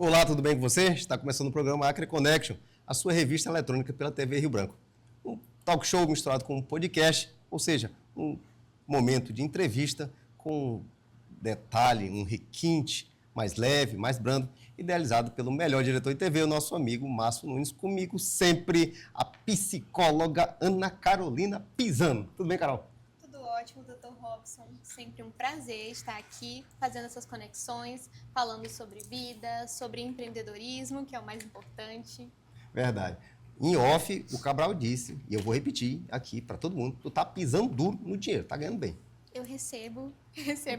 Olá, tudo bem com você? Está começando o programa Acre Connection, a sua revista eletrônica pela TV Rio Branco. Um talk show misturado com um podcast, ou seja, um momento de entrevista com um detalhe, um requinte mais leve, mais brando, idealizado pelo melhor diretor de TV, o nosso amigo Márcio Nunes. Comigo sempre a psicóloga Ana Carolina Pisano. Tudo bem, Carol? Tudo ótimo, Dr. Robson. Sempre um prazer estar aqui fazendo essas conexões, falando sobre vida, sobre empreendedorismo, que é o mais importante. Verdade. Em off, o Cabral disse, e eu vou repetir aqui para todo mundo, tu tá pisando duro no dinheiro, tá ganhando bem. Eu recebo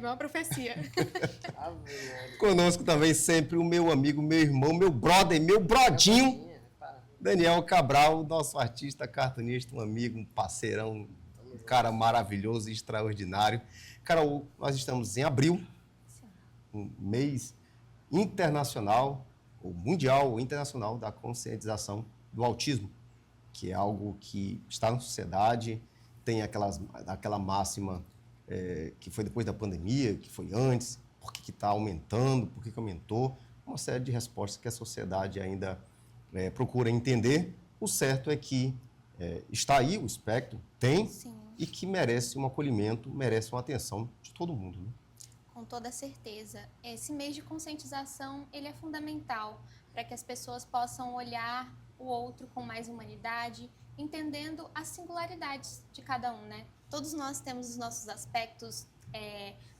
uma profecia. Conosco também sempre o meu amigo, meu irmão, meu brother, meu brodinho, Daniel Cabral, nosso artista, cartunista, um amigo, um parceirão, um cara maravilhoso e extraordinário. Carol, nós estamos em abril, um mês internacional, ou mundial ou internacional da conscientização do autismo, que é algo que está na sociedade, tem aquela máxima que foi depois da pandemia, que foi antes, por que está aumentando, por que aumentou, uma série de respostas que a sociedade ainda procura entender. O certo é que está aí o espectro, tem, Sim. E que merece um acolhimento, merece uma atenção de todo mundo, né? Com toda certeza. Esse mês de conscientização, ele é fundamental para que as pessoas possam olhar o outro com mais humanidade, entendendo as singularidades de cada um, né? Todos nós temos os nossos aspectos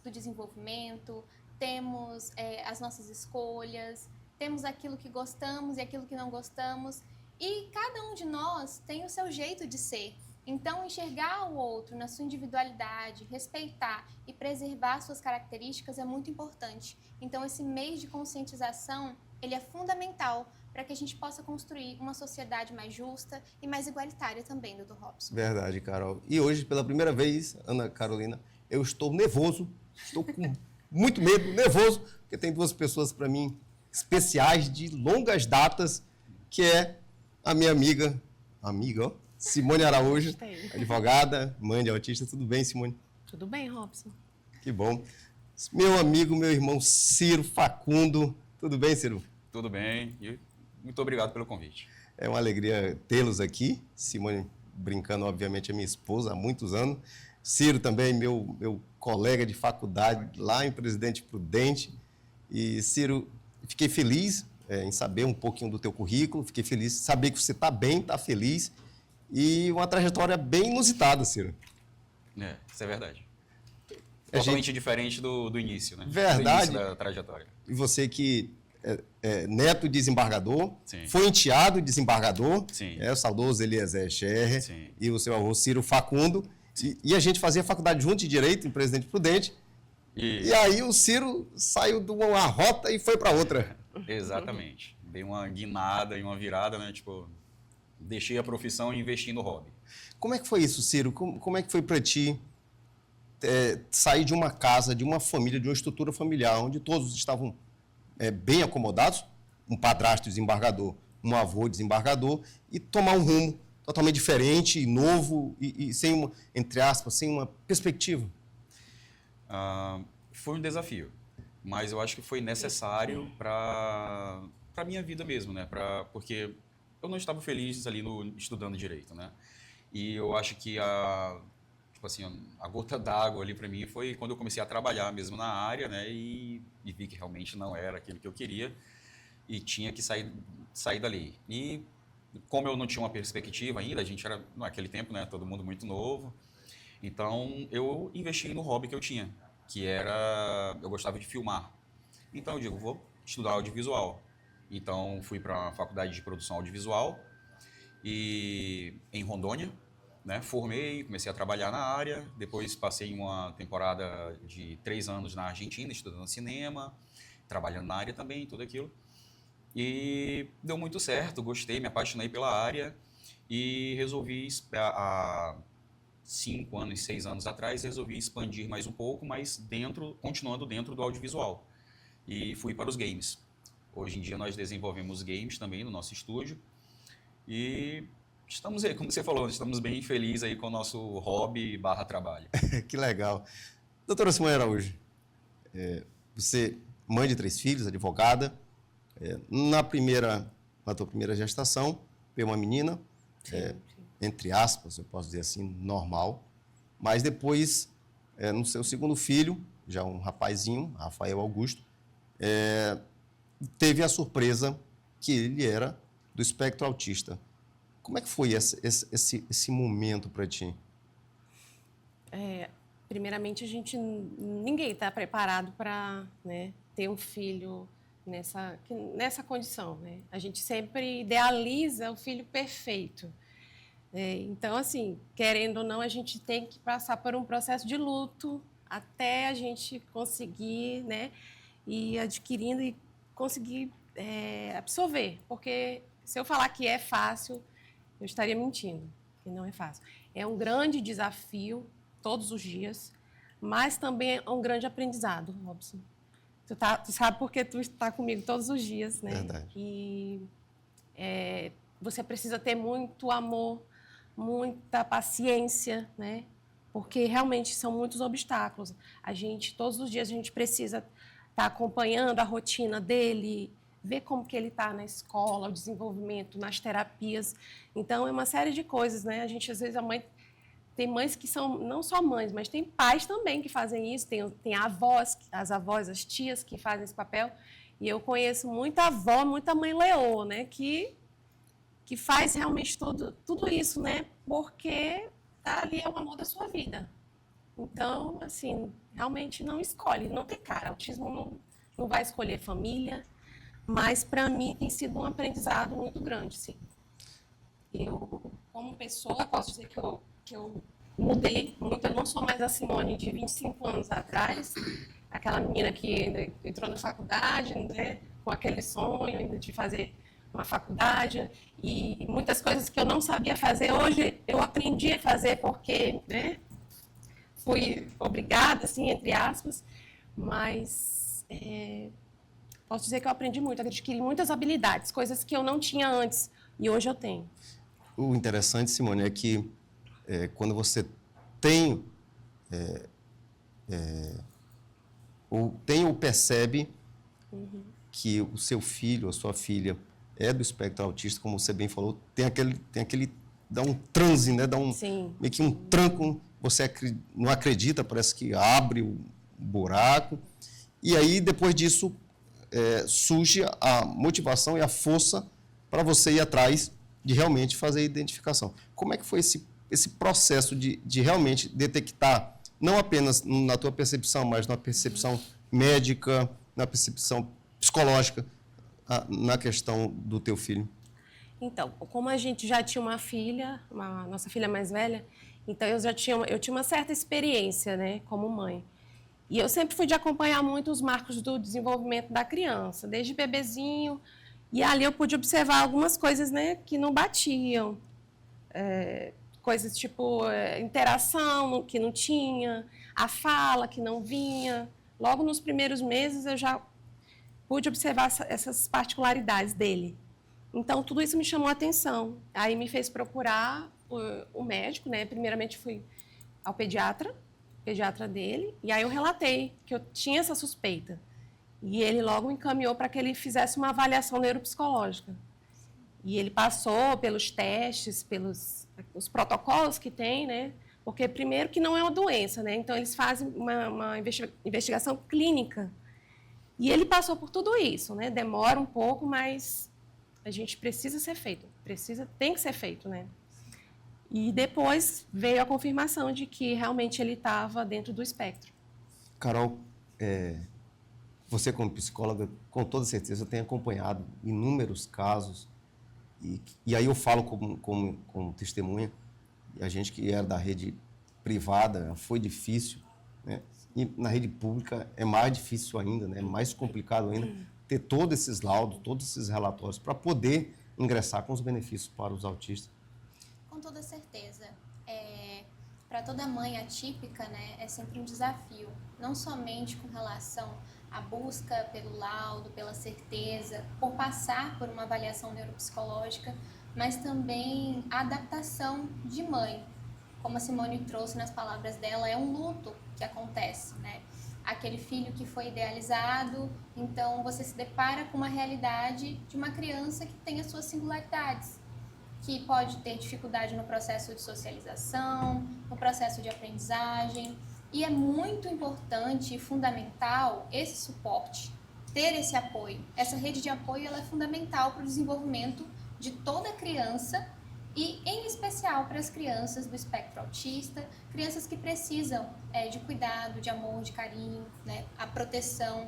do desenvolvimento, temos as nossas escolhas, temos aquilo que gostamos e aquilo que não gostamos, e cada um de nós tem o seu jeito de ser. Então, enxergar o outro na sua individualidade, respeitar e preservar suas características é muito importante. Então, esse mês de conscientização, ele é fundamental para que a gente possa construir uma sociedade mais justa e mais igualitária também, Dr. Robson. Verdade, Carol. E hoje, pela primeira vez, Ana Carolina, eu estou nervoso, estou com muito medo, nervoso, porque tem duas pessoas para mim especiais de longas datas, que é a minha amiga, ó, Simone Araújo, advogada, mãe de autista. Tudo bem, Simone? Tudo bem, Robson. Que bom. Meu amigo, meu irmão Ciro Facundo. Tudo bem, Ciro? Tudo bem e muito obrigado pelo convite. É uma alegria tê-los aqui. Simone, brincando, obviamente, é minha esposa há muitos anos. Ciro também, meu colega de faculdade lá em Presidente Prudente. E, Ciro, fiquei feliz em saber um pouquinho do teu currículo, fiquei feliz em saber que você está bem, está feliz. E uma trajetória bem inusitada, Ciro. Isso é verdade. Totalmente diferente do início, né? Verdade. Do início da trajetória. E você que é neto de desembargador, Sim. foi enteado de desembargador, Sim. O saudoso Eliezer Scherrer, Sim. E o seu avô Ciro Facundo. E a gente fazia faculdade junto de Direito em Presidente Prudente. E aí o Ciro saiu de uma rota e foi para outra. Exatamente. Dei uma guinada e uma virada, né? Tipo, deixei a profissão e investi no hobby. Como é que foi isso, Ciro? Como é que foi para ti sair de uma casa, de uma família, de uma estrutura familiar, onde todos estavam bem acomodados, um padrasto desembargador, um avô desembargador, e tomar um rumo totalmente diferente, novo e sem uma, entre aspas, sem uma perspectiva? Foi um desafio, mas eu acho que foi necessário para a minha vida mesmo, né? Porque eu não estava feliz ali estudando direito, né? E eu acho que a gota d'água ali para mim foi quando eu comecei a trabalhar mesmo na área, né? E vi que realmente não era aquilo que eu queria e tinha que sair dali. E como eu não tinha uma perspectiva ainda, a gente era naquele tempo, né? Todo mundo muito novo. Então eu investi no hobby que eu tinha, que era eu gostava de filmar. Então eu digo, vou estudar audiovisual. Então, fui para a faculdade de produção audiovisual e em Rondônia, né? Formei, comecei a trabalhar na área. Depois passei uma temporada de 3 anos na Argentina, estudando cinema, trabalhando na área também, tudo aquilo. E deu muito certo, gostei, me apaixonei pela área e resolvi, há 5 anos, 6 anos atrás, resolvi expandir mais um pouco, mas continuando dentro do audiovisual. E fui para os games. Hoje em dia nós desenvolvemos games também no nosso estúdio e estamos aí, como você falou, estamos bem felizes aí com o nosso hobby / trabalho. Que legal. Doutora Simone Araújo, você, mãe de 3 filhos, advogada, Na tua primeira gestação, veio uma menina, entre aspas, eu posso dizer assim, normal, mas depois, no seu segundo filho, já um rapazinho, Rafael Augusto, teve a surpresa que ele era do espectro autista. Como é que foi esse momento para ti? Primeiramente, ninguém está preparado para, né, ter um filho nessa condição, né? A gente sempre idealiza o filho perfeito. Então, assim, querendo ou não, a gente tem que passar por um processo de luto até a gente conseguir, né, ir adquirindo e conseguir absorver. Porque se eu falar que é fácil, eu estaria mentindo, que não é fácil. É um grande desafio todos os dias, mas também é um grande aprendizado, Robson. Tu sabe porque tu está comigo todos os dias, né? Verdade. E você precisa ter muito amor, muita paciência, né? Porque realmente são muitos obstáculos. Todos os dias, a gente precisa estar acompanhando a rotina dele, ver como que ele está na escola, o desenvolvimento, nas terapias. Então, é uma série de coisas, né? Às vezes, tem mães que são, não só mães, mas tem pais também que fazem isso, tem avós, as tias que fazem esse papel. E eu conheço muita avó, muita mãe leoa, né? Que faz realmente tudo isso, né? Porque ali é o amor da sua vida. Então, assim, realmente não escolhe, não tem cara. Autismo não vai escolher família, mas para mim tem sido um aprendizado muito grande, sim. Eu, como pessoa, posso dizer que eu mudei muito. Eu não sou mais a Simone de 25 anos atrás, aquela menina que entrou na faculdade, né, com aquele sonho ainda de fazer uma faculdade, e muitas coisas que eu não sabia fazer, hoje eu aprendi a fazer porque, né, fui obrigada, assim, entre aspas, mas posso dizer que eu aprendi muito, adquiri muitas habilidades, coisas que eu não tinha antes, e hoje eu tenho. O interessante, Simone, é que quando você tem ou percebe que o seu filho, a sua filha é do espectro autista, como você bem falou, tem aquele dá um transe, né? Sim. Meio que um tranco, você não acredita, parece que abre o buraco. E aí, depois disso, surge a motivação e a força para você ir atrás de realmente fazer a identificação. Como é que foi esse processo de realmente detectar, não apenas na tua percepção, mas na percepção médica, na percepção psicológica, na questão do teu filho? Então, como a gente já tinha uma filha, nossa filha mais velha, então eu tinha uma certa experiência, né, como mãe. E eu sempre fui de acompanhar muito os marcos do desenvolvimento da criança, desde bebezinho, e ali eu pude observar algumas coisas, né, que não batiam. Coisas tipo interação que não tinha, a fala que não vinha. Logo nos primeiros meses eu já pude observar essas particularidades dele. Então, tudo isso me chamou a atenção. Aí me fez procurar o médico, né? Primeiramente fui ao pediatra dele, e aí eu relatei que eu tinha essa suspeita. E ele logo me encaminhou para que ele fizesse uma avaliação neuropsicológica. E ele passou pelos testes, pelos os protocolos que tem, né? Porque, primeiro, que não é uma doença, né? Então, eles fazem uma investigação clínica. E ele passou por tudo isso, né? Demora um pouco, mas a gente precisa ser feito. Tem que ser feito, né? E depois veio a confirmação de que realmente ele estava dentro do espectro. Carol, você como psicóloga, com toda certeza, tem acompanhado inúmeros casos, e aí eu falo como testemunha, e a gente que era da rede privada, foi difícil, né? E na rede pública é mais difícil ainda, né? Mais complicado ainda, ter todos esses laudos, todos esses relatórios, para poder ingressar com os benefícios para os autistas. Com toda certeza. Para toda mãe atípica, né, é sempre um desafio, não somente com relação à busca pelo laudo, pela certeza, por passar por uma avaliação neuropsicológica, mas também a adaptação de mãe. Como a Simone trouxe nas palavras dela, é um luto que acontece, né? aquele filho que foi idealizado. Então, você se depara com uma realidade de uma criança que tem as suas singularidades, que pode ter dificuldade no processo de socialização, no processo de aprendizagem. E é muito importante e fundamental esse suporte, ter esse apoio. Essa rede de apoio ela é fundamental para o desenvolvimento de toda criança e, em especial, para as crianças do espectro autista, crianças que precisam de cuidado, de amor, de carinho, né, a proteção.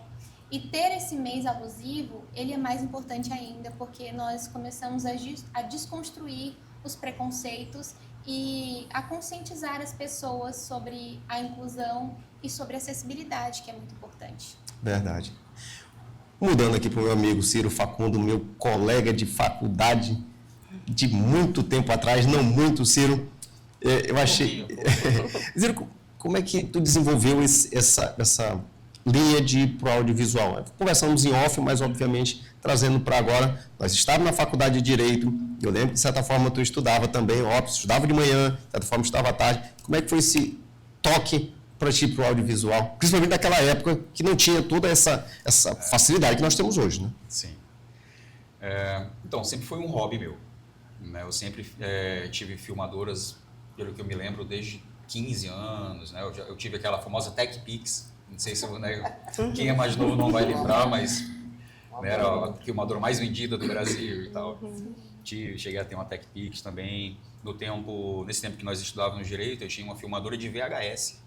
E ter esse mês alusivo, ele é mais importante ainda, porque nós começamos a desconstruir os preconceitos e a conscientizar as pessoas sobre a inclusão e sobre a acessibilidade, que é muito importante. Verdade. Mudando aqui para o meu amigo Ciro Facundo, meu colega de faculdade de muito tempo atrás, não muito, Ciro. Eu achei... Ciro, como é que tu desenvolveu essa linha de ir para o audiovisual? Conversamos em off, mas obviamente trazendo para agora. Nós estávamos na faculdade de Direito, eu lembro que de certa forma tu estudava também, estudava de manhã, de certa forma estudava à tarde. Como é que foi esse toque para ti para o audiovisual? Principalmente naquela época que não tinha toda essa facilidade que nós temos hoje, né? Sim. Então, sempre foi um hobby meu, né? Eu sempre tive filmadoras, pelo que eu me lembro, desde 15 anos, né? Eu tive aquela famosa TechPix, não sei se quem é mais novo não vai lembrar, mas era a filmadora mais vendida do Brasil e tal. Cheguei a ter uma TechPix também. Nesse tempo que nós estudávamos Direito, eu tinha uma filmadora de VHS,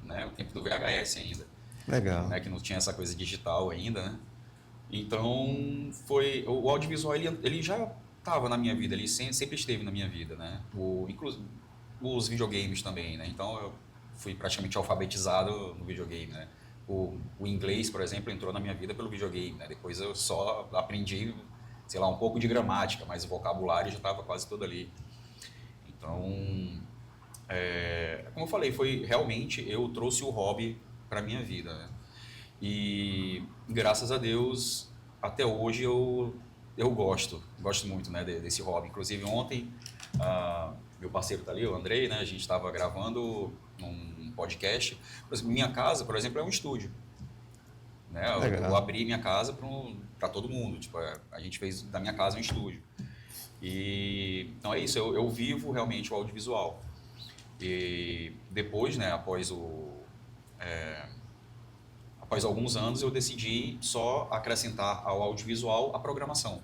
né? O tempo do VHS ainda. Legal. Né? Que não tinha essa coisa digital ainda, né? Então, o audiovisual, ele já estava na minha vida, ele sempre esteve na minha vida, né? Inclusive os videogames também, né? Então, eu fui praticamente alfabetizado no videogame, né? O inglês, por exemplo, entrou na minha vida pelo videogame, né? Depois eu só aprendi, sei lá, um pouco de gramática, mas o vocabulário já estava quase todo ali. Então, como eu falei, realmente eu trouxe o hobby para minha vida, né? E graças a Deus, até hoje eu gosto muito, né, desse hobby. Inclusive ontem, meu parceiro está ali, o Andrei, né, a gente estava gravando um podcast. Minha casa, por exemplo, é um estúdio, né? Eu abri minha casa para todo mundo, tipo, a gente fez da minha casa um estúdio. Então é isso, eu vivo realmente o audiovisual. E depois, né, após alguns anos, eu decidi só acrescentar ao audiovisual a programação,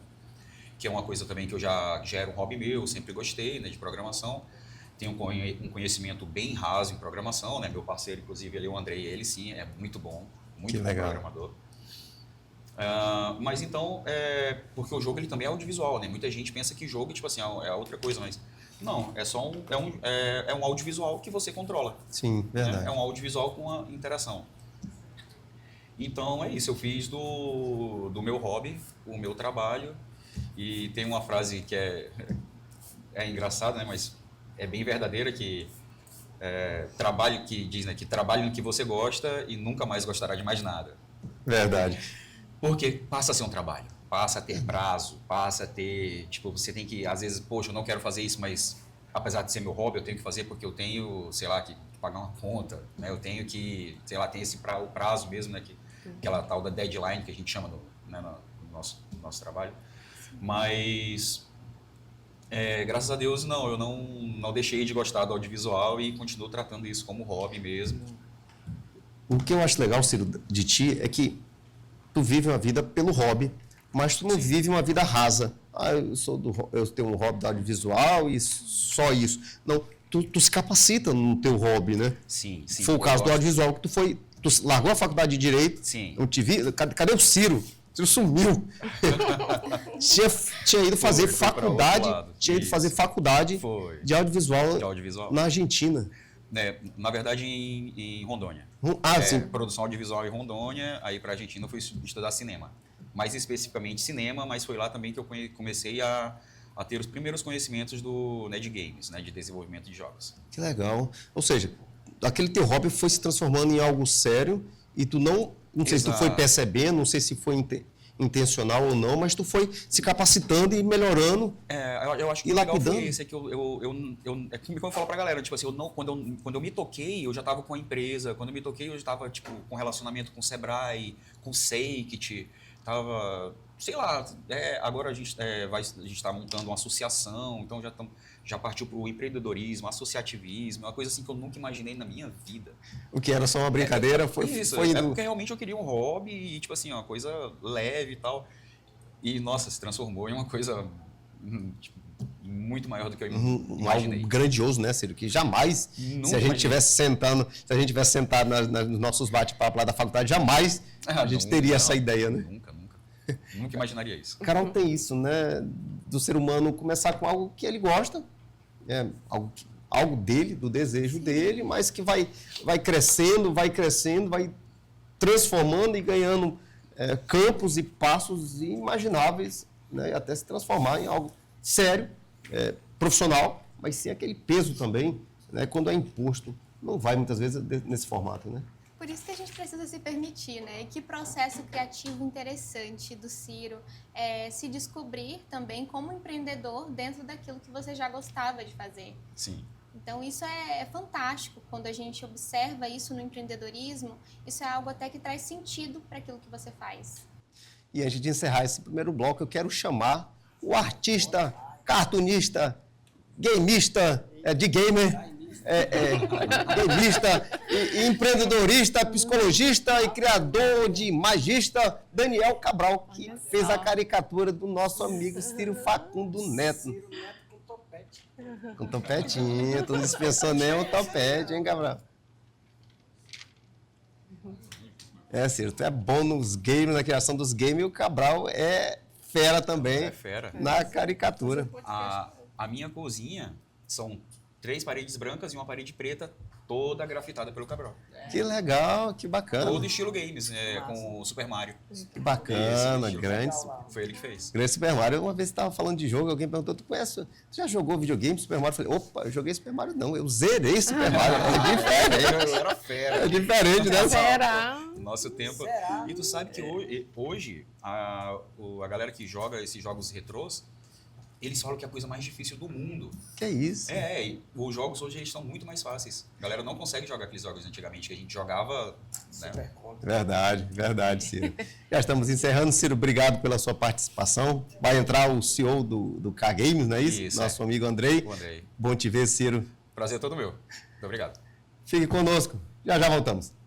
que é uma coisa também que já era um hobby meu, sempre gostei, né, de programação. Tenho um conhecimento bem raso em programação, né? Meu parceiro, inclusive, ali, o Andrei, ele sim, é muito bom programador. Mas então, porque o jogo ele também é audiovisual, né? Muita gente pensa que jogo tipo assim, é outra coisa, mas não, é só um audiovisual que você controla. Sim, verdade. Né? É um audiovisual com uma interação. Então é isso, eu fiz do meu hobby o meu trabalho. E tem uma frase que é engraçada, né? Mas é bem verdadeira, que diz, né, que trabalhe no que você gosta e nunca mais gostará de mais nada. Verdade. Porque passa a ser um trabalho, passa a ter prazo, passa a ter, tipo, você tem que, às vezes, poxa, eu não quero fazer isso, mas apesar de ser meu hobby, eu tenho que fazer porque eu tenho, sei lá, que pagar uma conta, né? Eu tenho que, sei lá, tem o prazo mesmo, né? Aquela tal da deadline que a gente chama no nosso trabalho. Mas, graças a Deus, eu não deixei de gostar do audiovisual e continuo tratando isso como hobby mesmo. O que eu acho legal, Ciro, de ti, é que tu vive uma vida pelo hobby, mas tu não vive uma vida rasa. Eu tenho um hobby do audiovisual e só isso. Não, tu se capacita no teu hobby, né? Sim. Foi o caso do audiovisual, que tu largou a faculdade de Direito. Sim. Eu te vi, cadê o Ciro? O Ciro sumiu. tinha ido fazer faculdade, de audiovisual na Argentina. Na verdade, em Rondônia. Sim. Produção audiovisual em Rondônia, aí para a Argentina eu fui estudar cinema. Mais especificamente cinema, mas foi lá também que eu comecei a ter os primeiros conhecimentos de games, né, de desenvolvimento de jogos. Que legal. Ou seja, aquele teu hobby foi se transformando em algo sério e tu não sei se tu foi percebendo, não sei se foi intencional ou não, mas tu foi se capacitando e melhorando. Eu acho que E o legal lapidando. foi esse, é que é como eu falo pra galera, tipo assim, quando eu me toquei, eu já tava com a empresa, quando eu me toquei, eu já tava, tipo, com relacionamento com o Sebrae, com o Seikit, tava, sei lá, agora a gente tá montando uma associação, então já partiu pro empreendedorismo, associativismo, uma coisa assim que eu nunca imaginei na minha vida. O que era só uma brincadeira foi indo... porque realmente eu queria um hobby e, tipo assim, uma coisa leve e tal. E, nossa, se transformou em uma coisa tipo, muito maior do que eu imaginei. algo grandioso, né, Ciro? Que jamais, Nunca se a gente tivesse sentado nos nossos bate-papos lá da faculdade, jamais a gente teria essa ideia, né? Nunca imaginaria isso. Carol tem isso, né? Do ser humano começar com algo que ele gosta, algo dele, do desejo dele, mas que vai crescendo, vai transformando e ganhando campos e passos inimagináveis, né? Até se transformar em algo sério, profissional, mas sem aquele peso também, né? Quando é imposto, não vai muitas vezes nesse formato, né? Por isso que a gente precisa se permitir, né? E que processo criativo interessante do Ciro se descobrir também como empreendedor dentro daquilo que você já gostava de fazer. Sim. Então, isso é fantástico. Quando a gente observa isso no empreendedorismo, isso é algo até que traz sentido para aquilo que você faz. E antes de encerrar esse primeiro bloco, eu quero chamar o cartunista, gameista, gameista, empreendedorista, psicologista e criador de magista, Daniel Cabral, que fez a caricatura do nosso amigo Ciro Facundo Neto. Ciro Neto com topete. Com topetinho, tu não dispensou nem o topete, hein, Cabral? Ciro, tu é bom nos games, na criação dos games, e o Cabral é fera também. É fera. Na caricatura. A minha cozinha são 3 paredes brancas e uma parede preta, toda grafitada pelo Cabral. Que legal, que bacana. Todo estilo games, com o Super Mario. Que bacana, Esse grande. Foi ele que fez. Grande Super Mario. Uma vez você estava falando de jogo, alguém perguntou, tu já jogou videogame Super Mario? Eu falei, opa, eu joguei Super Mario não, eu zerei Super Mario. É diferente. Eu era fera. É diferente, né? Será? Nosso tempo. E tu sabe que hoje a galera que joga esses jogos retrôs, eles falam que é a coisa mais difícil do mundo. Que isso? Os jogos hoje eles estão muito mais fáceis. A galera não consegue jogar aqueles jogos antigamente que a gente jogava, né? Verdade, Ciro. Já estamos encerrando. Ciro, obrigado pela sua participação. Vai entrar o CEO do K-Games, não é isso? Isso, Nosso amigo Andrei. O Andrei. Bom te ver, Ciro. Prazer é todo meu. Muito obrigado. Fique conosco. Já voltamos.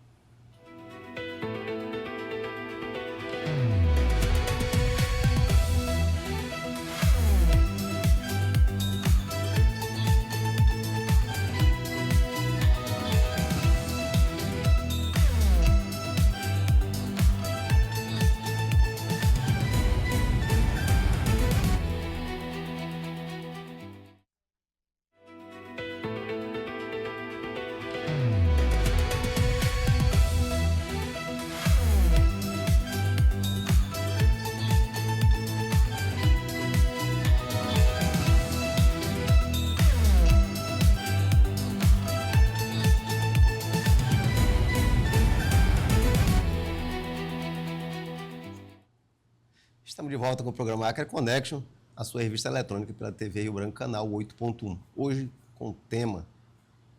Estamos de volta com o programa Hacker Connection, a sua revista eletrônica pela TV Rio Branco, canal 8.1. Hoje com o tema,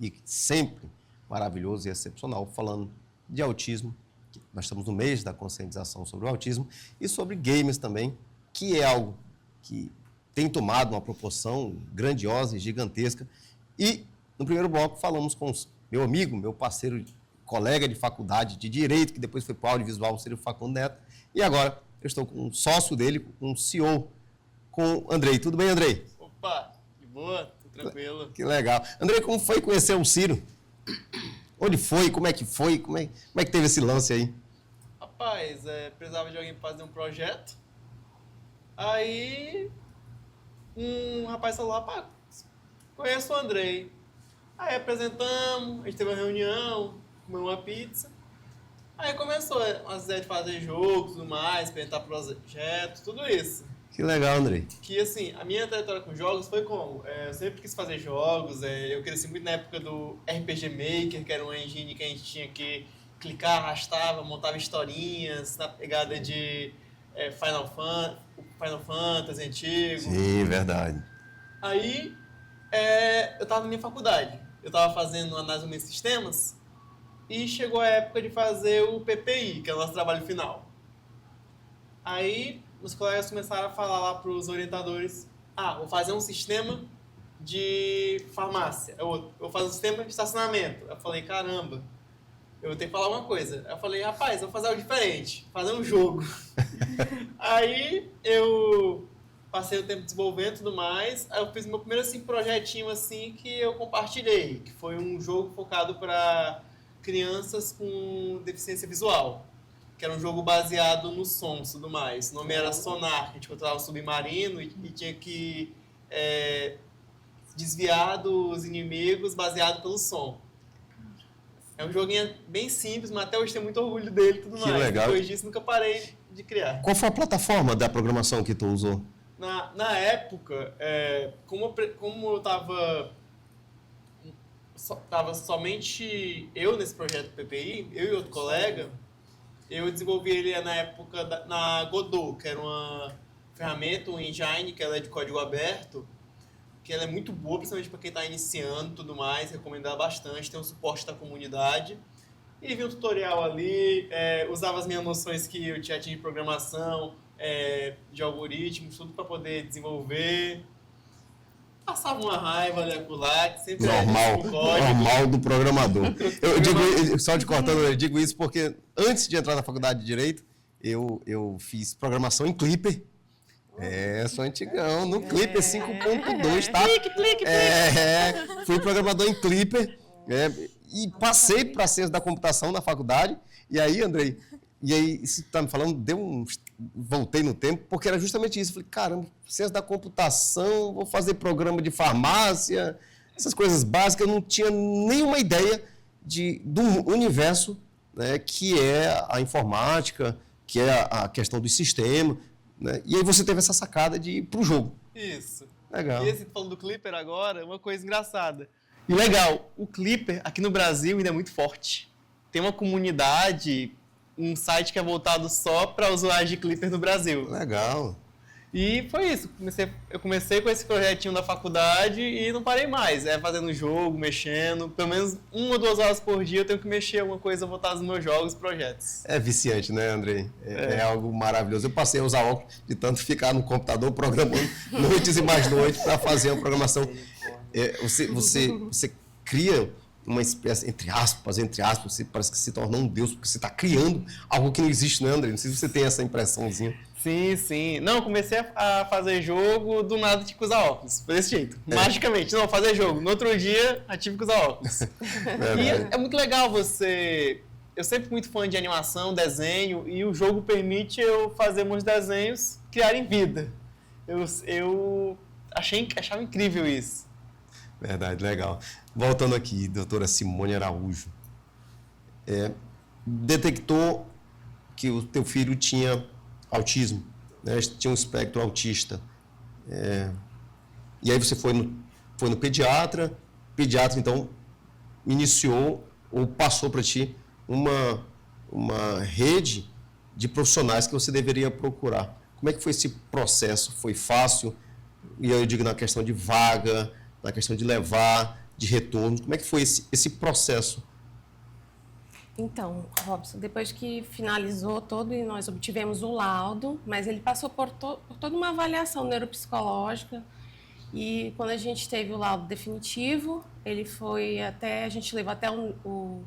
e sempre maravilhoso e excepcional, falando de autismo. Nós estamos no mês da conscientização sobre o autismo e sobre games também, que é algo que tem tomado uma proporção grandiosa e gigantesca. E no primeiro bloco falamos com meu amigo, meu parceiro, colega de faculdade de Direito, que depois foi para o audiovisual, o Ciro Facundo Neto, e agora eu estou com um sócio dele, com um CEO, com o Andrei. Tudo bem, Andrei? Opa, de boa, tô tranquilo. Que legal. Andrei, como foi conhecer o Ciro? Onde foi? Como é que foi? Como é que teve esse lance aí? Rapaz, precisava de alguém para fazer um projeto. Aí, um rapaz falou, rapaz, conheço o Andrei. Aí apresentamos, a gente teve uma reunião, comeu uma pizza. Aí começou as ideias de fazer jogos, tudo mais, apresentar projetos, tudo isso. Que legal, Andrei. Que assim, a minha trajetória com jogos foi como? Eu sempre quis fazer jogos, eu cresci muito na época do RPG Maker, que era uma engine que a gente tinha que clicar, arrastava, montava historinhas, na pegada de Final Fantasy antigo. Sim, verdade. Aí, eu estava na minha faculdade. Eu estava fazendo análise de sistemas e chegou a época de fazer o PPI, que é o nosso trabalho final. Aí, os colegas começaram a falar lá para os orientadores, vou fazer um sistema de farmácia, eu vou fazer um sistema de estacionamento. Eu falei, caramba, eu vou ter que falar uma coisa. Eu falei, rapaz, eu vou fazer algo diferente, fazer um jogo. Aí, eu passei o tempo desenvolvendo e tudo mais. Aí eu fiz meu primeiro assim, projetinho assim que eu compartilhei, que foi um jogo focado para crianças com deficiência visual, que era um jogo baseado no som e tudo mais. O nome era Sonar, a gente controlava um submarino e tinha que desviar dos inimigos baseado pelo som. É um joguinho bem simples, mas até hoje tenho muito orgulho dele e tudo mais. Legal. Depois disso, nunca parei de criar. Qual foi a plataforma da programação que tu usou? Na época, como eu tava somente eu nesse projeto PPI, eu e outro colega, eu desenvolvi ele na época na Godot, que era uma ferramenta, um engine, que ela é de código aberto, que ela é muito boa, principalmente para quem está iniciando e tudo mais, recomendo ela bastante, tem um suporte da comunidade. E vi um tutorial ali, usava as minhas noções que eu já tinha de programação, de algoritmos, tudo para poder desenvolver. Passava uma raiva ali acolá, que sempre normal do programador. Eu digo, só te cortando, eu digo isso porque antes de entrar na faculdade de Direito, eu fiz programação em Clipper. Sou antigão, no Clipper 5.2, tá? Clique. Fui programador em Clipper, e passei para ciência da computação na faculdade. E aí, Andrei, isso que tá me falando, voltei no tempo, porque era justamente isso. Falei, caramba, ciência da computação, vou fazer programa de farmácia, essas coisas básicas. Eu não tinha nenhuma ideia do universo, né, que é a informática, que é a questão do sistema, né? E aí você teve essa sacada de ir para o jogo. Isso. Legal. E esse falando do Clipper agora, uma coisa engraçada. E legal, o Clipper aqui no Brasil ainda é muito forte. Tem uma comunidade, um site que é voltado só para usuários de Clipper no Brasil. Legal. E foi isso. Eu comecei com esse projetinho da faculdade e não parei mais. Fazendo jogo, mexendo. Pelo menos 1 ou 2 horas por dia eu tenho que mexer alguma coisa voltada nos meus jogos e projetos. É viciante, né, Andrei? É algo maravilhoso. Eu passei a usar óculos de tanto ficar no computador programando noites e mais noites para fazer uma programação. Você cria uma espécie, entre aspas, você parece que se torna um deus, porque você está criando algo que não existe, né, Andrei? Não sei se você tem essa impressãozinha. Sim. Não, comecei a fazer jogo, do nada tive que usar óculos. Foi desse jeito. Magicamente. Não, fazer jogo. No outro dia, eu tive que usar óculos. E é muito legal você... Eu sempre fui muito fã de animação, desenho, e o jogo permite eu fazer meus desenhos criarem vida. Eu achava incrível isso. Verdade, legal. Voltando aqui, doutora Simone Araújo. Detectou que o teu filho tinha autismo, né? Tinha um espectro autista. E aí você foi no pediatra, então iniciou ou passou para ti uma rede de profissionais que você deveria procurar. Como é que foi esse processo? Foi fácil? E eu digo na questão de vaga, na questão de levar, de retorno. Como é que foi esse processo? Então, Robson, depois que finalizou todo e nós obtivemos o laudo, mas ele passou por toda uma avaliação neuropsicológica, e quando a gente teve o laudo definitivo, a gente levou até o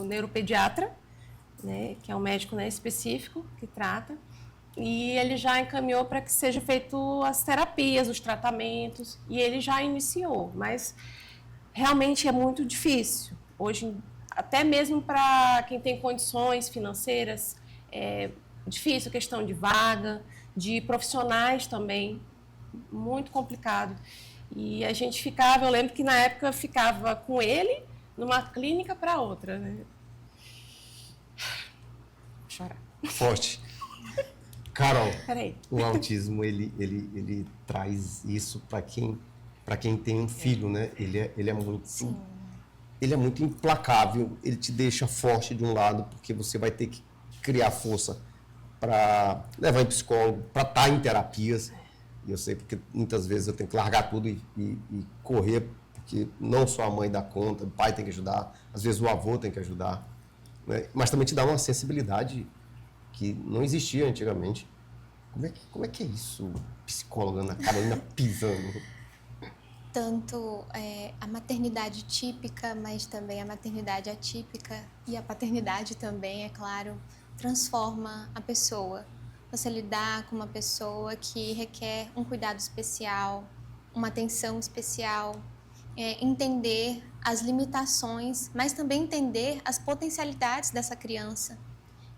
neuropediatra, né, que é um médico, né, específico que trata, e ele já encaminhou para que seja feito as terapias, os tratamentos, e ele já iniciou, mas realmente é muito difícil. Hoje, até mesmo para quem tem condições financeiras, é difícil, questão de vaga, de profissionais também, muito complicado. E a gente eu lembro que na época eu ficava com ele numa clínica para outra, né? Vou chorar. Forte. Carol, Peraí. o autismo, ele traz isso para quem tem um filho, né? Ele é muito... Sim. Ele é muito implacável, ele te deixa forte de um lado, porque você vai ter que criar força para levar em psicólogo, para estar em terapias. E eu sei porque muitas vezes eu tenho que largar tudo e correr, porque não só a mãe dá conta, o pai tem que ajudar, às vezes o avô tem que ajudar, né? Mas também te dá uma sensibilidade que não existia antigamente. Como é que é isso, psicóloga Ana Carolina pisando? Tanto a maternidade típica, mas também a maternidade atípica e a paternidade também, é claro, transforma a pessoa. Você lidar com uma pessoa que requer um cuidado especial, uma atenção especial, entender as limitações, mas também entender as potencialidades dessa criança.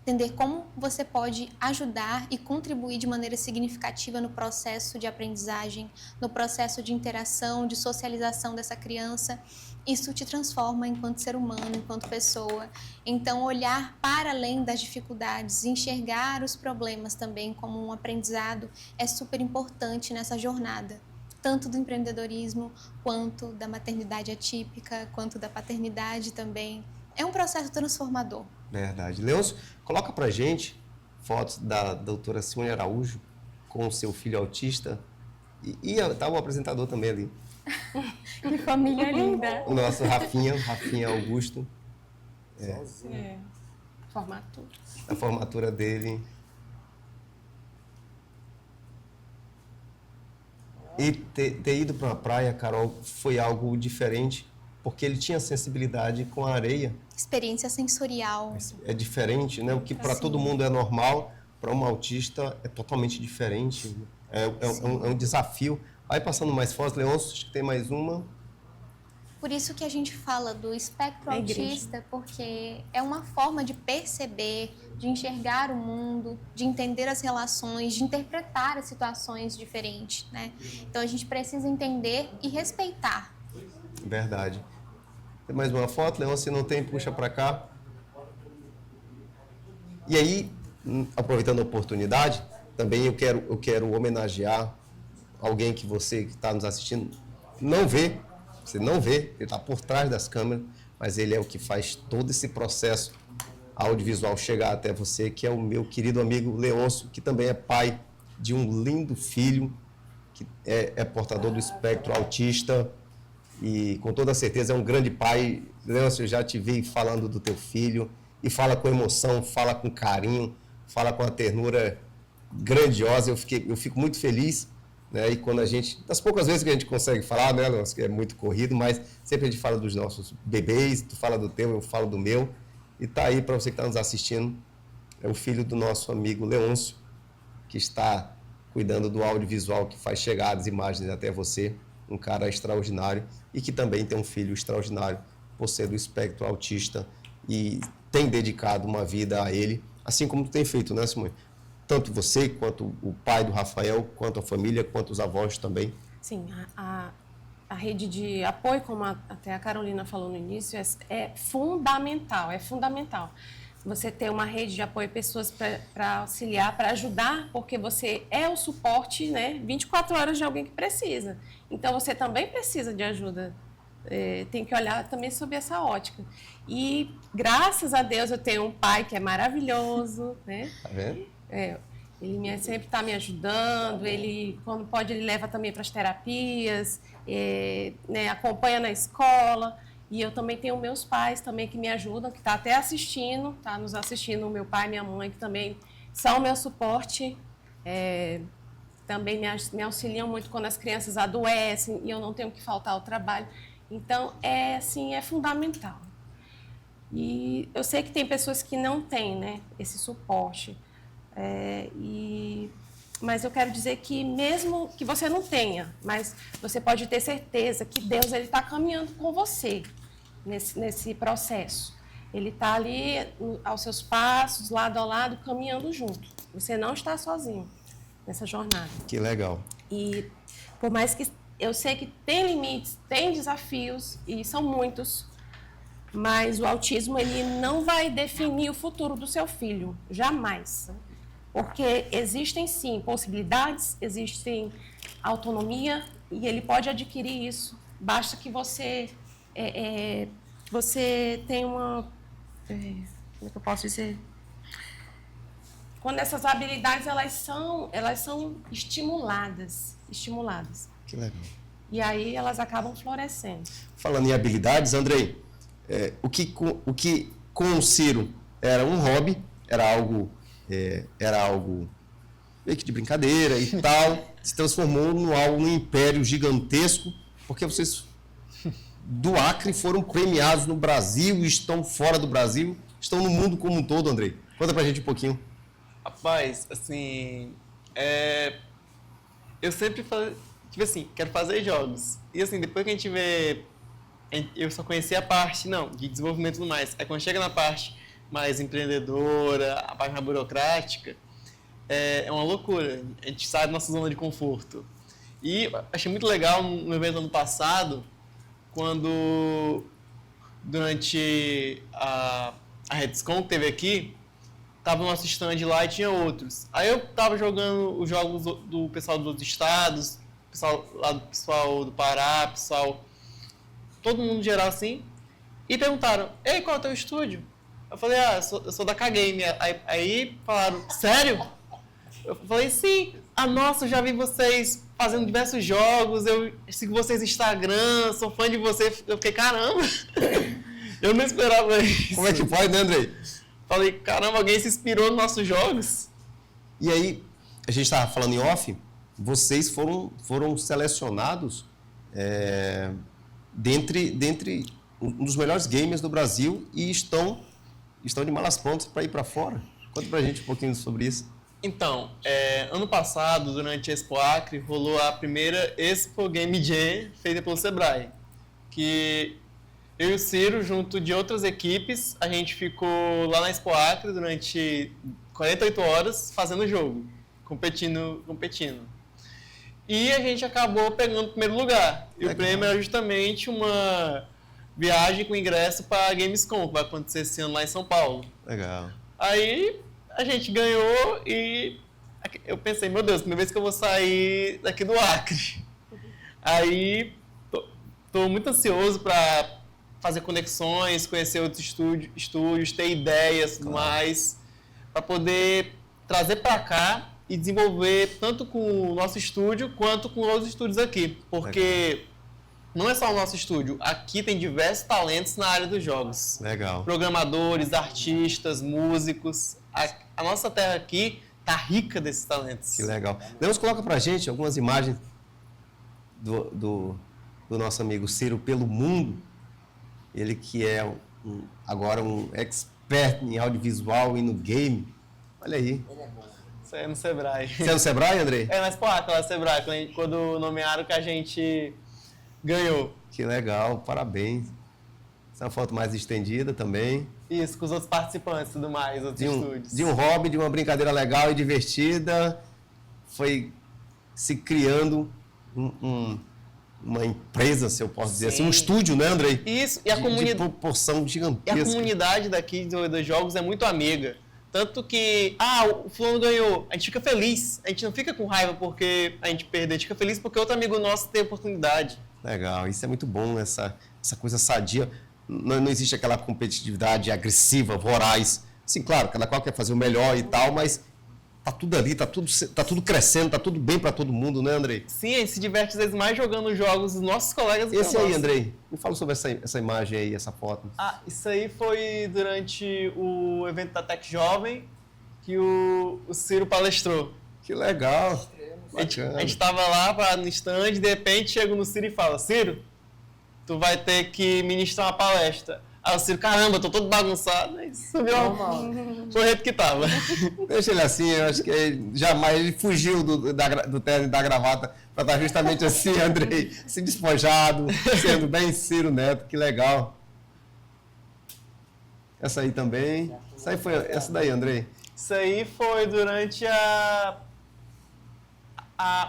Entender como você pode ajudar e contribuir de maneira significativa no processo de aprendizagem, no processo de interação, de socialização dessa criança. Isso te transforma enquanto ser humano, enquanto pessoa. Então, olhar para além das dificuldades, enxergar os problemas também como um aprendizado é super importante nessa jornada, tanto do empreendedorismo, quanto da maternidade atípica, quanto da paternidade também. É um processo transformador. Verdade. Leôncio, coloca pra gente fotos da doutora Simone Araújo com o seu filho autista e tá o apresentador também ali. Que família linda. O nosso Rafinha Augusto, Formatura. a formatura dele. E ter ido para uma praia, Carol, foi algo diferente, porque ele tinha sensibilidade com a areia. Experiência sensorial. É diferente, né? O que para todo mundo é normal, para um autista é totalmente diferente. É um desafio. Vai passando mais fotos, Leôncio, acho que tem mais uma. Por isso que a gente fala do espectro autista, porque é uma forma de perceber, de enxergar o mundo, de entender as relações, de interpretar as situações diferentes, né? Então a gente precisa entender e respeitar. Verdade. Tem mais uma foto, Leôncio, se não tem, puxa para cá. E aí, aproveitando a oportunidade, também eu quero homenagear alguém que você que está nos assistindo não vê, você não vê, ele está por trás das câmeras, mas ele é o que faz todo esse processo audiovisual chegar até você, que é o meu querido amigo Leôncio, que também é pai de um lindo filho, que é portador do espectro autista e com toda certeza é um grande pai. Leôncio, eu já te vi falando do teu filho e fala com emoção, fala com carinho, fala com uma ternura grandiosa. Eu fico muito feliz, né? E quando a gente, das poucas vezes que a gente consegue falar, né, Leôncio, que é muito corrido, mas sempre a gente fala dos nossos bebês, tu fala do teu, eu falo do meu, e tá aí para você que está nos assistindo, é o filho do nosso amigo Leôncio, que está cuidando do audiovisual que faz chegar as imagens até você, um cara extraordinário e que também tem um filho extraordinário por ser do espectro autista e tem dedicado uma vida a ele, assim como tu tem feito, né, Simone? Tanto você, quanto o pai do Rafael, quanto a família, quanto os avós também. Sim, a rede de apoio, como até a Carolina falou no início, é fundamental, é fundamental. Você ter uma rede de apoio, pessoas para auxiliar, para ajudar, porque você é o suporte, né, 24 horas de alguém que precisa. Então, você também precisa de ajuda. Tem que olhar também sob essa ótica. E, graças a Deus, eu tenho um pai que é maravilhoso, né? Tá vendo? Ele sempre está me ajudando, ele, quando pode, ele leva também para as terapias, né, acompanha na escola. E eu também tenho meus pais também que me ajudam, que está até assistindo, está nos assistindo, o meu pai e minha mãe, que também são o meu suporte. Também me auxiliam muito quando as crianças adoecem e eu não tenho que faltar ao trabalho. Então, é fundamental. E eu sei que tem pessoas que não têm, né, esse suporte. Mas eu quero dizer que mesmo que você não tenha, mas você pode ter certeza que Deus está caminhando com você nesse processo. Ele está ali aos seus passos, lado a lado, caminhando junto. Você não está sozinho nessa jornada. Que legal. E por mais que eu sei que tem limites, tem desafios, e são muitos, mas o autismo ele não vai definir o futuro do seu filho, jamais. Porque existem, sim, possibilidades, existem autonomia, e ele pode adquirir isso. Basta que você tenha uma... como é que eu posso dizer? quando essas habilidades elas são estimuladas. Que legal. E aí elas acabam florescendo. Falando em habilidades, Andrei, o que com o Ciro era um hobby, era algo meio que de brincadeira e tal, se transformou num império gigantesco, porque vocês do Acre foram premiados no Brasil, estão fora do Brasil, estão no mundo como um todo, Andrei. Conta pra gente um pouquinho. Rapaz, assim, eu sempre falei, tipo assim, quero fazer jogos. E assim, depois que a gente vê, eu só conhecia a parte, de desenvolvimento e tudo mais. Aí quando chega na parte mais empreendedora, a parte mais burocrática, é uma loucura. A gente sai da nossa zona de conforto. E achei muito legal no evento ano passado, quando durante a RedScon que teve aqui, tava o nosso stand lá e tinha outros. Aí eu tava jogando os jogos do pessoal dos estados, pessoal do Pará, pessoal, todo mundo geral assim, e perguntaram: ei, qual é o teu estúdio? Eu falei: eu sou da K-Game. Aí falaram: sério? Eu falei: sim. Nossa, eu já vi vocês fazendo diversos jogos, eu sigo vocês no Instagram, sou fã de vocês. Eu fiquei: caramba, eu não esperava isso. Como é que pode, né, Andrei? Falei: caramba, alguém se inspirou nos nossos jogos. E aí, a gente estava falando em off, vocês foram selecionados dentre um dos melhores gamers do Brasil e estão de malas prontas para ir para fora. Conta pra gente um pouquinho sobre isso. Então, ano passado, durante a Expo Acre, rolou a primeira Expo Game Jam feita pelo Sebrae, que eu e o Ciro, junto de outras equipes, a gente ficou lá na Expo Acre durante 48 horas fazendo o jogo, competindo. E a gente acabou pegando o primeiro lugar. E o prêmio era justamente uma viagem com ingresso para a Gamescom, que vai acontecer esse ano lá em São Paulo. Legal. Aí a gente ganhou e eu pensei: meu Deus, primeira vez que eu vou sair daqui do Acre. Aí tô muito ansioso para fazer conexões, conhecer outros estúdios, ter ideias e tudo mais, para poder trazer para cá e desenvolver tanto com o nosso estúdio quanto com outros estúdios aqui. Porque não é só o nosso estúdio, aqui tem diversos talentos na área dos jogos. Legal. Programadores, artistas, músicos. A nossa terra aqui tá rica desses talentos. Que legal. Deus coloca pra gente algumas imagens do nosso amigo Ciro pelo mundo. Ele que é agora um expert em audiovisual e no game. Olha aí. Isso aí é no Sebrae. Você é no Sebrae, Andrei? É na Expo Acre, lá no Sebrae, quando nomearam que a gente ganhou. Que legal, parabéns. Essa é uma foto mais estendida também. Isso, com os outros participantes e tudo mais, outros estúdios. De um hobby, de uma brincadeira legal e divertida, foi se criando uma empresa, se eu posso dizer assim, um estúdio, né, Andrei? Isso, e a de proporção E gigantesca. a comunidade daqui dos jogos é muito amiga. Tanto que, o fulano ganhou, a gente fica feliz. A gente não fica com raiva porque a gente perdeu, a gente fica feliz porque outro amigo nosso tem oportunidade. Legal, isso é muito bom, essa coisa sadia. Não existe aquela competitividade agressiva, voraz. Sim, claro, cada qual quer fazer o melhor e tal, mas tá tudo ali, tá tudo crescendo, tá tudo bem para todo mundo, né, Andrei? Sim, a gente se diverte às vezes mais jogando jogos dos nossos colegas. Esse aí, Andrei, me fala sobre essa imagem aí, essa foto. Isso aí foi durante o evento da Tech Jovem que o Ciro palestrou. Que legal. A gente tava lá no stand, de repente chega no Ciro e fala: Ciro, tu vai ter que ministrar uma palestra. Aí o Ciro: caramba, tô todo bagunçado. Aí subiu o jeito que tava. Deixa ele assim, eu acho que jamais ele fugiu do terno e da gravata para estar justamente assim, Andrei, se despojado, sendo bem Ciro Neto, que legal. Essa aí também. Essa daí, Andrei. Isso aí foi durante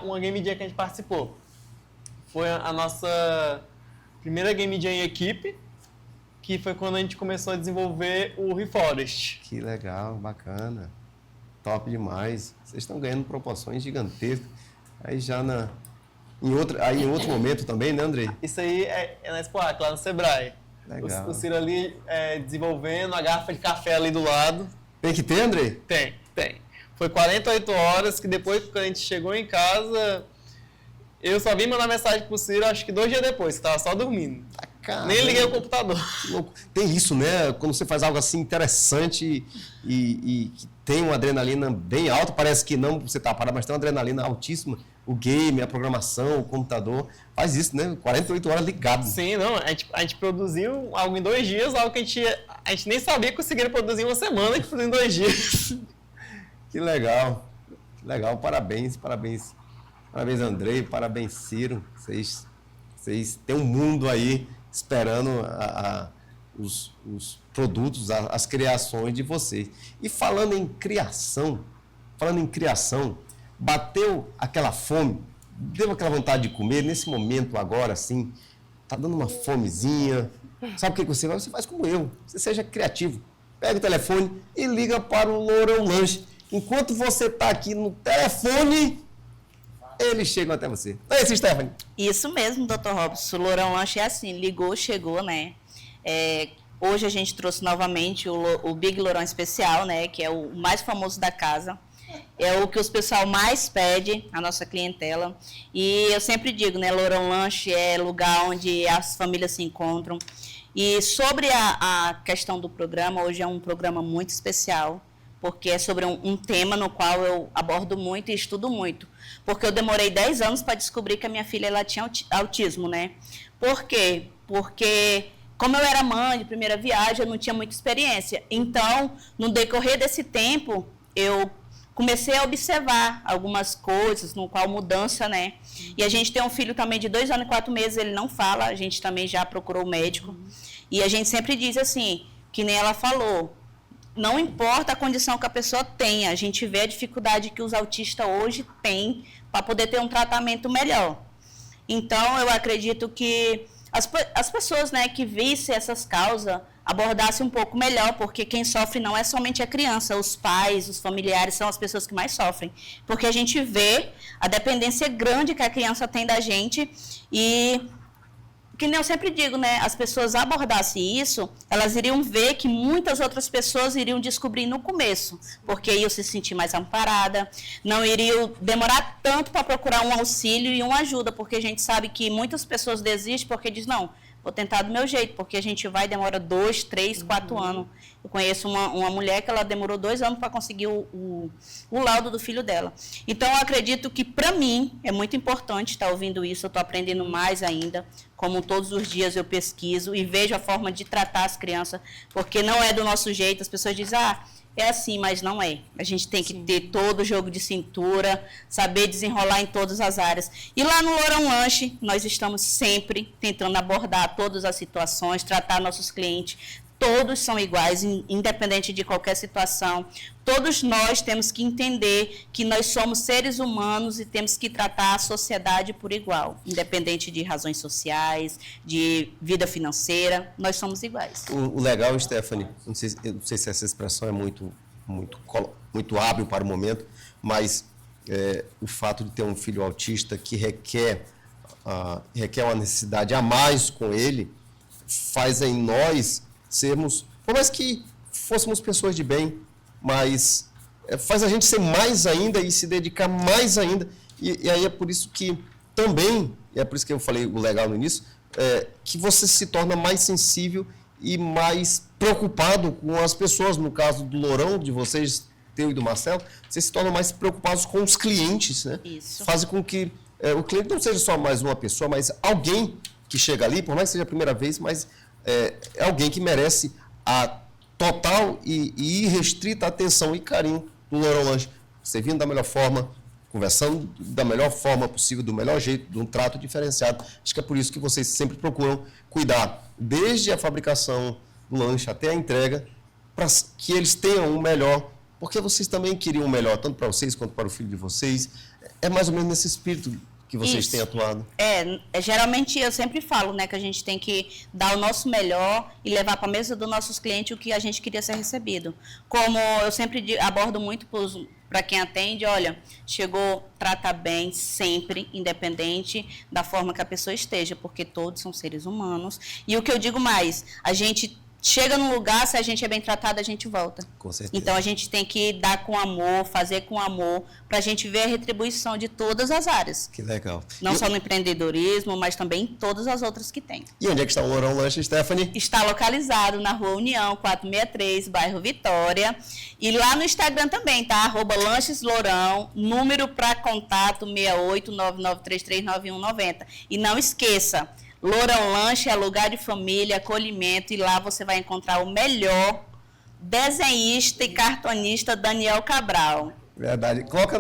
uma Game Jam que a gente participou. Foi a nossa primeira Game Jam em equipe, que foi quando a gente começou a desenvolver o Reforest. Que legal, bacana. Top demais. Vocês estão ganhando proporções gigantescas. Aí já em outro momento também, né, Andrei? Isso aí é na Expo Acre, lá no Sebrae. Legal. O Ciro ali desenvolvendo, a garrafa de café ali do lado. Tem que ter, Andrei? Tem. Foi 48 horas que depois que a gente chegou em casa, eu só vim mandar mensagem pro Ciro, acho que 2 dias depois, que tava só dormindo. Caramba. Nem liguei o computador. Que louco. Tem isso, né? Quando você faz algo assim interessante e que tem uma adrenalina bem alta, parece que não você tá parado, mas tem uma adrenalina altíssima. O game, a programação, o computador, faz isso, né? 48 horas ligado. Sim, não, a gente produziu algo em 2 dias, algo que a gente nem sabia que conseguiria produzir em uma semana, a gente produziu em 2 dias. Que legal. Que legal. Parabéns, parabéns. Parabéns, Andrei. Parabéns, Ciro. Vocês têm um mundo aí esperando os produtos, as criações de vocês. E falando em criação, bateu aquela fome, deu aquela vontade de comer nesse momento agora, assim, tá dando uma fomezinha. Sabe o que você faz? Você faz como eu. Você seja criativo. Pega o telefone e liga para o Lourão Lanche. Enquanto você está aqui no telefone, eles chegam até você. Não é isso, Stephanie? Isso mesmo, Dr. Robson. O Lourão Lanche é assim, ligou, chegou, né? Hoje a gente trouxe novamente o Big Lourão Especial, né? Que é o mais famoso da casa. É o que os pessoal mais pede, a nossa clientela. E eu sempre digo, né? Lourão Lanche é lugar onde as famílias se encontram. E sobre a questão do programa, hoje é um programa muito especial, porque é sobre um tema no qual eu abordo muito e estudo muito. Porque eu demorei 10 anos para descobrir que a minha filha ela tinha autismo, né? Por quê? Porque, como eu era mãe de primeira viagem, eu não tinha muita experiência. Então, no decorrer desse tempo, eu comecei a observar algumas coisas, no qual mudança, né? E a gente tem um filho também de 2 anos e 4 meses, ele não fala, a gente também já procurou o médico. E a gente sempre diz assim, que nem ela falou, não importa a condição que a pessoa tenha, a gente vê a dificuldade que os autistas hoje têm para poder ter um tratamento melhor. Então, eu acredito que as pessoas, né, que vissem essas causas abordassem um pouco melhor, porque quem sofre não é somente a criança, os pais, os familiares são as pessoas que mais sofrem. Porque a gente vê a dependência grande que a criança tem da gente e... que nem eu sempre digo, né, as pessoas abordassem isso, elas iriam ver que muitas outras pessoas iriam descobrir no começo, porque iam se sentir mais amparada, não iriam demorar tanto para procurar um auxílio e uma ajuda, porque a gente sabe que muitas pessoas desistem porque diz, não, vou tentar do meu jeito, porque a gente demora 2, 3, 4 anos. Eu conheço uma mulher que ela demorou 2 anos para conseguir o laudo do filho dela. Então, eu acredito que, para mim, é muito importante estar ouvindo isso, eu estou aprendendo mais ainda, como todos os dias eu pesquiso e vejo a forma de tratar as crianças, porque não é do nosso jeito, as pessoas dizem, é assim, mas não é. A gente tem que ter todo o jogo de cintura, saber desenrolar em todas as áreas. E lá no Lourão Lanche, nós estamos sempre tentando abordar todas as situações, tratar nossos clientes. Todos são iguais, independente de qualquer situação. Todos nós temos que entender que nós somos seres humanos e temos que tratar a sociedade por igual. Independente de razões sociais, de vida financeira, nós somos iguais. O legal, Stephanie, eu não sei se essa expressão é muito hábil para o momento, mas o fato de ter um filho autista que requer uma necessidade a mais com ele, faz em nós sermos, por mais que fôssemos pessoas de bem, mas faz a gente ser mais ainda e se dedicar mais ainda. E aí é por isso que também, e é por isso que eu falei o legal no início, que você se torna mais sensível e mais preocupado com as pessoas. No caso do Lourão, de vocês, teu e do Marcelo, vocês se tornam mais preocupados com os clientes, né? Isso. Fazem com que o cliente não seja só mais uma pessoa, mas alguém que chega ali, por mais que seja a primeira vez, mas é alguém que merece a total e irrestrita atenção e carinho do Lourão Lanche. Servindo da melhor forma, conversando da melhor forma possível, do melhor jeito, de um trato diferenciado. Acho que é por isso que vocês sempre procuram cuidar, desde a fabricação do lanche até a entrega, para que eles tenham o melhor, porque vocês também queriam o melhor, tanto para vocês quanto para o filho de vocês. É mais ou menos nesse espírito que vocês têm atuado. Geralmente eu sempre falo, né, que a gente tem que dar o nosso melhor e levar para a mesa dos nossos clientes o que a gente queria ser recebido. Como eu sempre abordo muito para quem atende, olha, chegou, trata bem sempre, independente da forma que a pessoa esteja, porque todos são seres humanos. E o que eu digo mais, a gente chega num lugar, se a gente é bem tratado, a gente volta. Com certeza. Então a gente tem que dar com amor, fazer com amor, para a gente ver a retribuição de todas as áreas. Que legal. Não só no empreendedorismo, mas também em todas as outras que tem. E onde é que está o Lourão Lanche, Stephanie? Está localizado na Rua União, 463, bairro Vitória. E lá no Instagram também, tá? @lancheslourão, número para contato 6899339190. E não esqueça, Lourão Lanche é lugar de família, acolhimento, e lá você vai encontrar o melhor desenhista e cartonista Daniel Cabral. Verdade. Coloca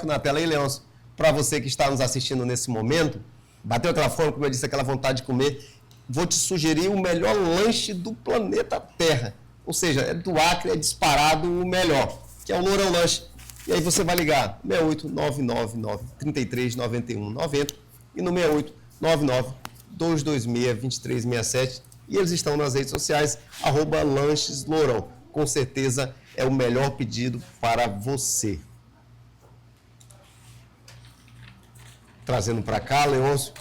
na tela aí, Leôncio, para você que está nos assistindo nesse momento, bateu aquela fome, como eu disse, aquela vontade de comer, vou te sugerir o melhor lanche do planeta Terra. Ou seja, é do Acre, é disparado o melhor, que é o Lourão Lanche. E aí você vai ligar 68999-339190 e no 6899-226-2367. E eles estão nas redes sociais, @lancheslourão. Com certeza é o melhor pedido para você. Trazendo para cá, Leôncio,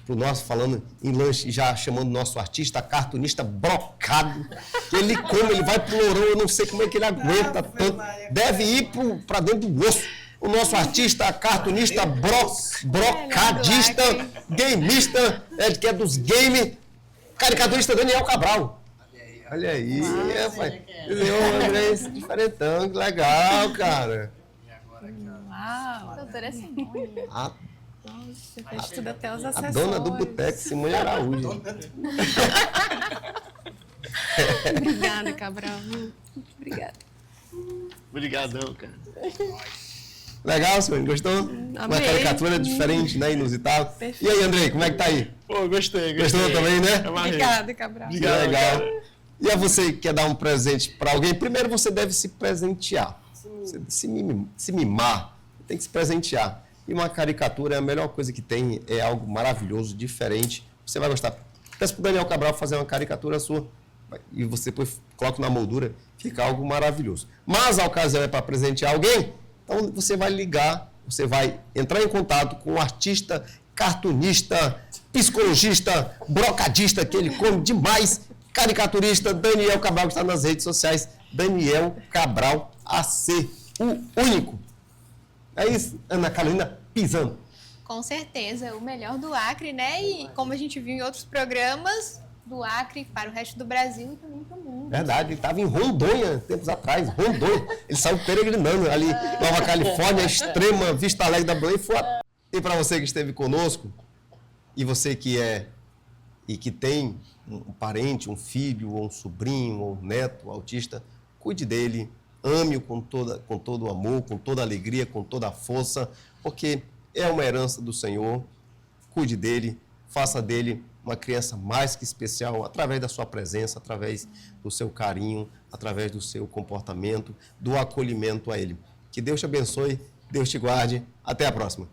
pro nosso, falando em lanche, já chamando o nosso artista, cartunista brocado. Ele come, ele vai pro Lourão, eu não sei como é que ele aguenta tanto. Deve ir para dentro do osso. O nosso artista, cartunista brocadista, gameista, que é dos games, caricaturista Daniel Cabral. Olha aí, rapaz. André, esse diferentão, que legal, cara. Uau! Doutora Simone. A, Nossa, faz tudo até os a acessórios. dona do boteco, Simone Araújo. Obrigada, Cabral. Obrigada. Obrigadão, cara. Legal, Simone, gostou? Uma Amei. caricatura diferente, né, inusitado. Perfeito. E aí, Andrei, como é que tá aí? Pô, gostei. Gostou também, né? Amarrei. Obrigada, Cabral. Que legal. E a você que quer dar um presente para alguém, primeiro você deve se presentear. Você se mimar, tem que se presentear. E uma caricatura é a melhor coisa que tem, é algo maravilhoso, diferente. Você vai gostar. Peço para o Daniel Cabral fazer uma caricatura sua e você depois coloca na moldura, fica algo maravilhoso. Mas a ocasião é para presentear alguém, então você vai ligar, você vai entrar em contato com o artista, cartunista, psicologista, brocadista, que ele come demais, caricaturista Daniel Cabral, que está nas redes sociais, Daniel Cabral AC, o único. É isso, Ana Carolina pisando. Com certeza, o melhor do Acre, né? E como a gente viu em outros programas, do Acre para o resto do Brasil e também para o mundo. Verdade, ele estava em Rondônia, tempos atrás, Rondônia. Ele saiu peregrinando ali, Nova Califórnia, extrema Vista Alegre da Belém. E para você que esteve conosco, e você que que tem um parente, um filho, ou um sobrinho, ou um neto autista, cuide dele, ame-o com todo o amor, com toda a alegria, com toda a força, porque é uma herança do Senhor. Cuide dele, faça dele uma criança mais que especial, através da sua presença, através do seu carinho, através do seu comportamento, do acolhimento a ele. Que Deus te abençoe, Deus te guarde. Até a próxima.